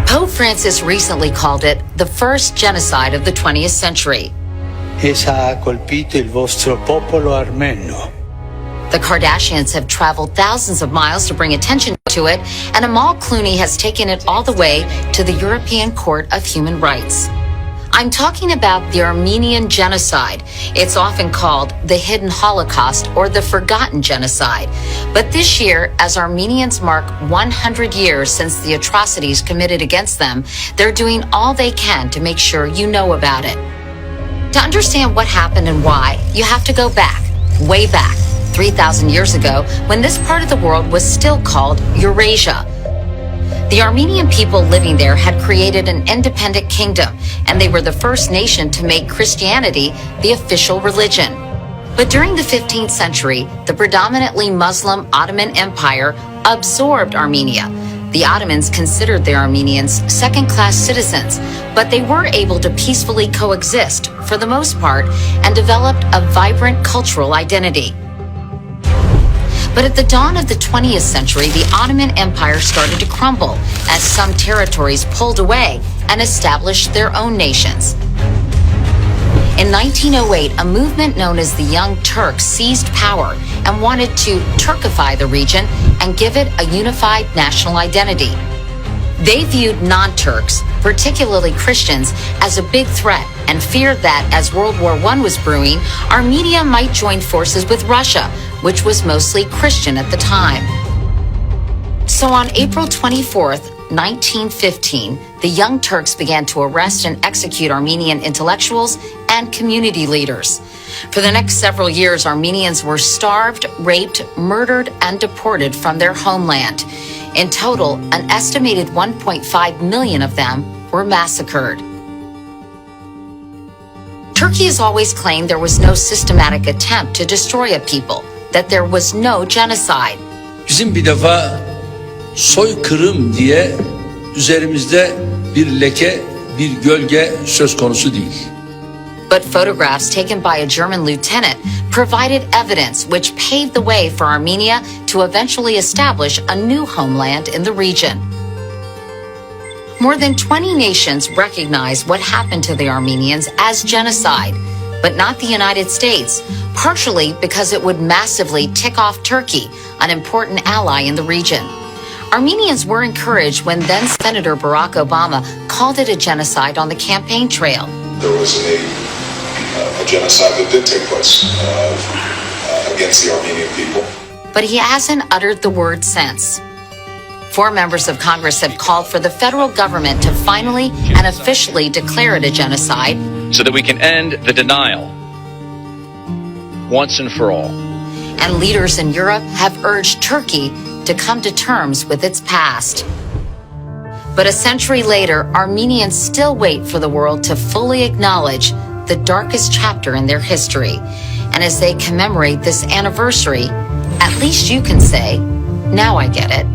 Pope Francis recently called it the first genocide of the 20th century. Essa ha colpito il vostro popolo armeno. The Kardashians have traveled thousands of miles to bring attention to it, and Amal Clooney has taken it all the way to the European Court of Human Rights. I'm talking about the Armenian Genocide. It's often called the Hidden Holocaust or the Forgotten Genocide. But this year, as Armenians mark 100 years since the atrocities committed against them, they're doing all they can to make sure you know about it. To understand what happened and why, you have to go back, way back, 3,000 years ago, when this part of the world was still called Eurasia. The Armenian people living there had created an independent kingdom, and they were the first nation to make Christianity the official religion. But during the 15th century, the predominantly Muslim Ottoman Empire absorbed Armenia. The Ottomans considered the Armenians second-class citizens, but they were able to peacefully coexist, for the most part, and developed a vibrant cultural identity. But at the dawn of the 20th century, the Ottoman Empire started to crumble as some territories pulled away and established their own nations. In 1908, a movement known as the Young Turks seized power and wanted to Turkify the region and give it a unified national identity. They viewed non-Turks, particularly Christians, as a big threat and feared that as World War I was brewing, Armenia might join forces with Russia, which was mostly Christian at the time. So on April 24th, 1915, the Young Turks began to arrest and execute Armenian intellectuals and community leaders. For the next several years, Armenians were starved, raped, murdered, and deported from their homeland. In total, an estimated 1.5 million of them were massacred. Turkey has always claimed there was no systematic attempt to destroy a people, that there was no genocide. Bizim bir defa soykırım diye üzerimizde bir leke, bir gölge söz konusu değil. But photographs taken by a German lieutenant provided evidence which paved the way for Armenia to eventually establish a new homeland in the region. More than 20 nations recognize what happened to the Armenians as genocide, but not the United States, partially because it would massively tick off Turkey, an important ally in the region. Armenians were encouraged when then-Senator Barack Obama called it a genocide on the campaign trail. There was a genocide that did take place against the Armenian people. But he hasn't uttered the word since. 4 members of Congress have called for the federal government to finally and officially declare it a genocide, so that we can end the denial once and for all. And leaders in Europe have urged Turkey to come to terms with its past. But a century later, Armenians still wait for the world to fully acknowledge the darkest chapter in their history. And as they commemorate this anniversary, at least you can say, now I get it.